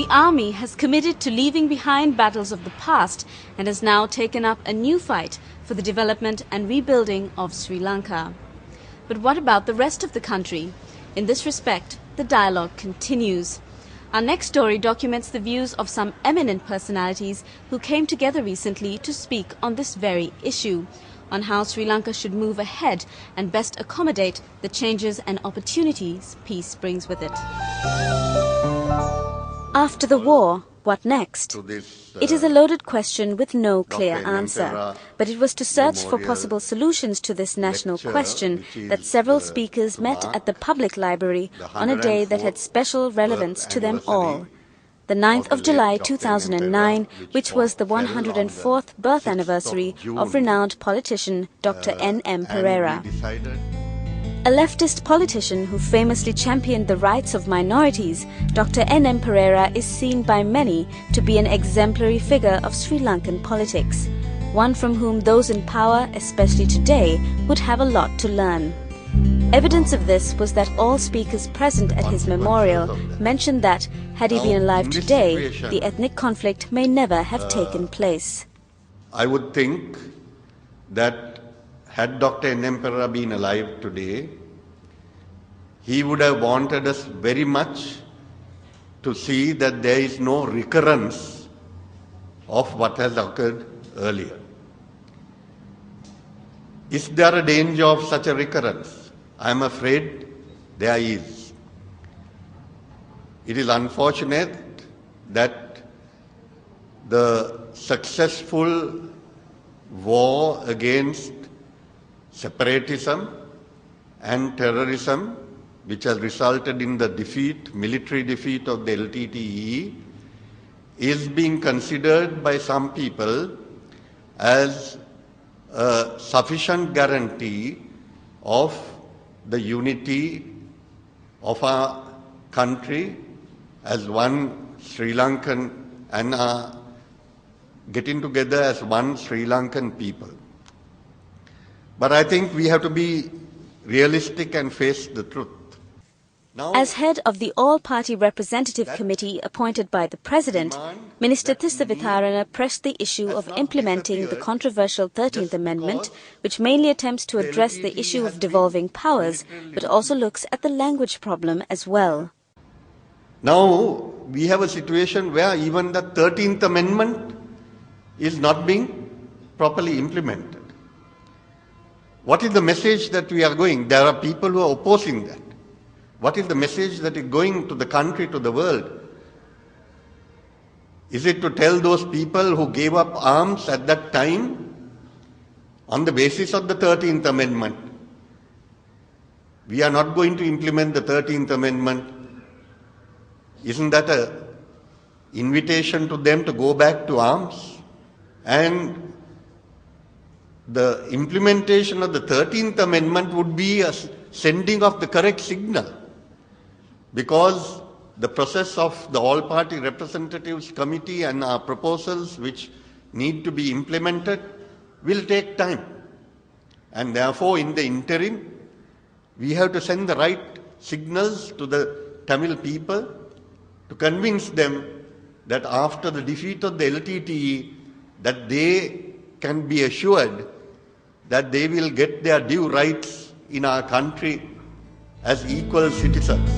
The army has committed to leaving behind battles of the past and has now taken up a new fight for the development and rebuilding of Sri Lanka. But what about the rest of the country? In this respect, the dialogue continues. Our next story documents the views of some eminent personalities who came together recently to speak on this very issue, on how Sri Lanka should move ahead and best accommodate the changes and opportunities peace brings with it. After the war, what next? It is a loaded question with no clear answer, but it was to search for possible solutions to this national question that several speakers met at the public library on a day that had special relevance to them all. The 9th of July 2009, which was the 104th birth anniversary of renowned politician Dr. N.M.Perera. A leftist politician who famously championed the rights of minorities, Dr. N.M.Perera is seen by many to be an exemplary figure of Sri Lankan politics, one from whom those in power, especially today, would have a lot to learn. Evidence of this was that all speakers present at his memorial mentioned that, had he been alive today, the ethnic conflict may never have taken place. I would think that had Dr. N.M.Perera been alive today, he would have wanted us very much to see that there is no recurrence of what has occurred earlier. Is there a danger of such a recurrence? I am afraid there is. It is unfortunate that the successful war against separatism and terrorism, which has resulted in the military defeat of the LTTE, is being considered by some people as a sufficient guarantee of the unity of our country as one Sri Lankan and getting together as one Sri Lankan people. But I think we have to be realistic and face the truth. Now, as head of the All-Party Representative Committee appointed by the President, Minister Tissavitharana pressed the issue of implementing the controversial 13th Amendment, which mainly attempts to address the issue of devolving powers, but also looks at the language problem as well. Now, we have a situation where even the 13th Amendment is not being properly implemented. What is the message that we are going? There are people who are opposing that. What is the message that is going to the country, to the world? Is it to tell those people who gave up arms at that time on the basis of the 13th Amendment, we are not going to implement the 13th Amendment? Isn't that an invitation to them to go back to arms? And the implementation of the 13th Amendment would be a sending of the correct signal, because the process of the All-Party Representatives Committee and our proposals which need to be implemented will take time. And therefore, in the interim, we have to send the right signals to the Tamil people to convince them that after the defeat of the LTTE, that they can be assured that they will get their due rights in our country as equal citizens.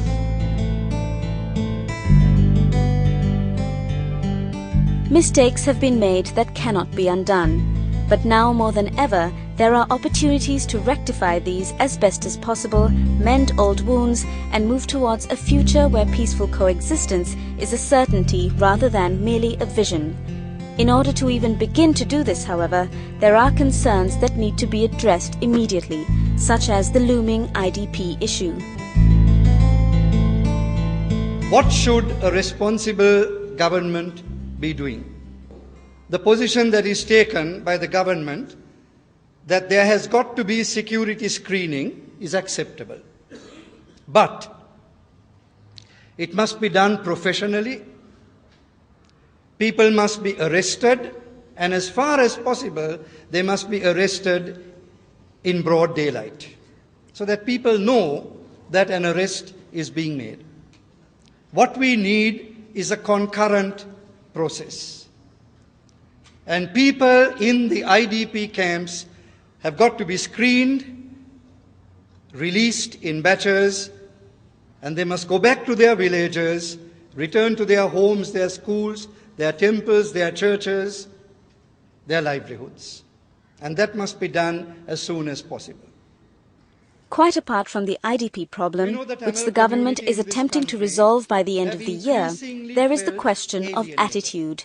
Mistakes have been made that cannot be undone, but now more than ever there are opportunities to rectify these as best as possible, mend old wounds and move towards a future where peaceful coexistence is a certainty rather than merely a vision. In order to even begin to do this, however, there are concerns that need to be addressed immediately, such as the looming IDP issue. What should a responsible government be doing? The position that is taken by the government that there has got to be security screening is acceptable. But it must be done professionally. People must be arrested, and as far as possible, they must be arrested in broad daylight, so that people know that an arrest is being made. What we need is a concurrent process. And people in the IDP camps have got to be screened, released in batches, and they must go back to their villages, return to their homes, their schools, their temples, their churches, their livelihoods. And that must be done as soon as possible. Quite apart from the IDP problem, which the government is attempting to resolve by the end of the year, there is the question of attitude.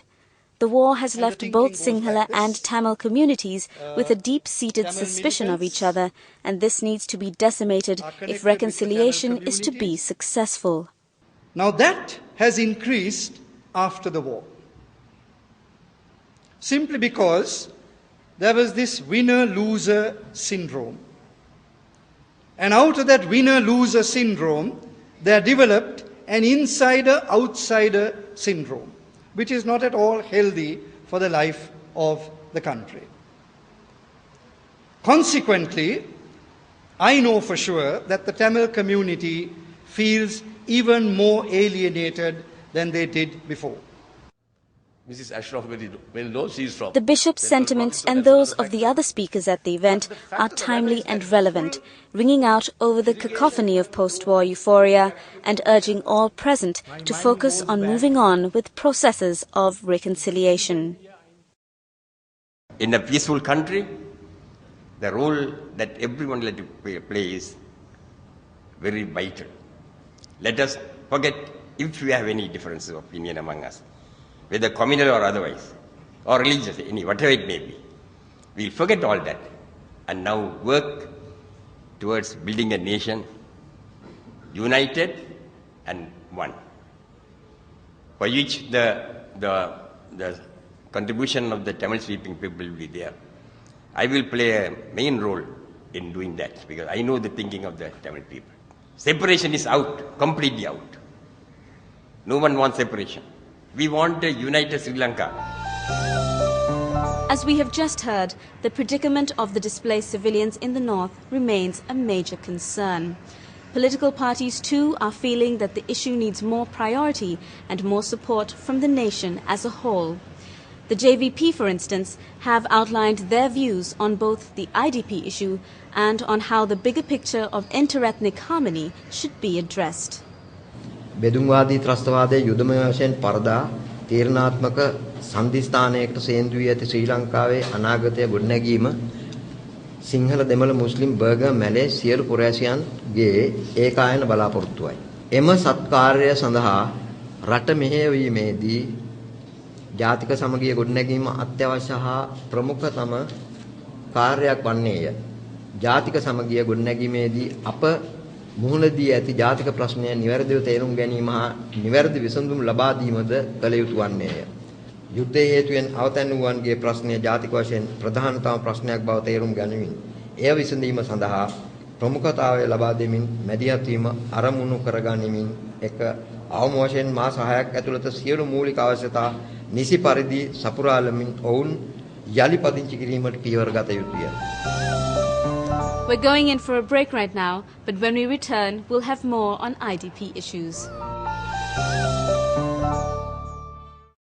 The war has left both Sinhala and Tamil communities with a deep-seated suspicion of each other, and this needs to be decimated if reconciliation is to be successful. Now that has increased after the war, simply because there was this winner-loser syndrome. And out of that winner-loser syndrome, there developed an insider-outsider syndrome, which is not at all healthy for the life of the country. Consequently, I know for sure that the Tamil community feels even more alienated than they did before. Mrs. Ashroff well knows she is from. The bishop's sentiments and those of the other speakers at the event are timely and relevant, ringing out over the cacophony of post-war euphoria and urging all present to focus on moving on with processes of reconciliation. In a peaceful country, the role that everyone plays very vital. Let us forget if we have any differences of opinion among us, whether communal or otherwise, or religious, whatever it may be. We'll forget all that and now work towards building a nation united and one, for which the contribution of the Tamil-speaking people will be there. I will play a main role in doing that because I know the thinking of the Tamil people. Separation is out, completely out. No one wants separation. We want a united Sri Lanka. As we have just heard, the predicament of the displaced civilians in the north remains a major concern. Political parties too are feeling that the issue needs more priority and more support from the nation as a whole. The JVP, for instance, have outlined their views on both the IDP issue and on how the bigger picture of interethnic harmony should be addressed. බෙදුම්වාදී ත්‍රස්තවාදයේ යුදමය වශයෙන් පරදා තීරණාත්මක සම්දිස්ථානයකට සේන්දු වී ඇති ශ්‍රී ලංකාවේ අනාගතය ගොඩනැගීම සිංහල දෙමළ මුස්ලිම් burger Malay සියලු පුරවැසියන්ගේ ඒකායන බලාපොරොත්තුවයි. එම සත්කාර්යය සඳහා රට මෙහෙයවීමේදී ජාතික සමගිය ගොඩනැගීම අත්‍යවශ්‍ය හා ප්‍රමුඛතම කාර්යයක් වන්නේය. ජාතික සමගිය ගොඩනැගීමේදී අප මුහුණදී ඇති ජාතික ප්‍රශ්නය නිවැරදිව තේරුම් ගැනීම හා නිවැරදි විසඳුම් ලබා දීමද කළ යුතු වන්නේය. යුද්ධයේ හේතුවෙන් අවතැන් වූවන්ගේ ප්‍රශ්නය ජාතික වශයෙන් ප්‍රධානතම ප්‍රශ්නයක් බව තේරුම් ගනිමින් එය විසඳීම සඳහා ප්‍රමුඛතාවය ලබා දෙමින් මැදිහත් වීම අරමුණු කරගනිමින් එක අවම වශයෙන් මාස 6ක් ඇතුළත සියලු මූලික අවශ්‍යතා නිසි පරිදි සපුරාලමින් ඔවුන් යලි පදිංචි කිරීමට පියවර ගත යුතුය. We're going in for a break right now, but when we return, we'll have more on IDP issues.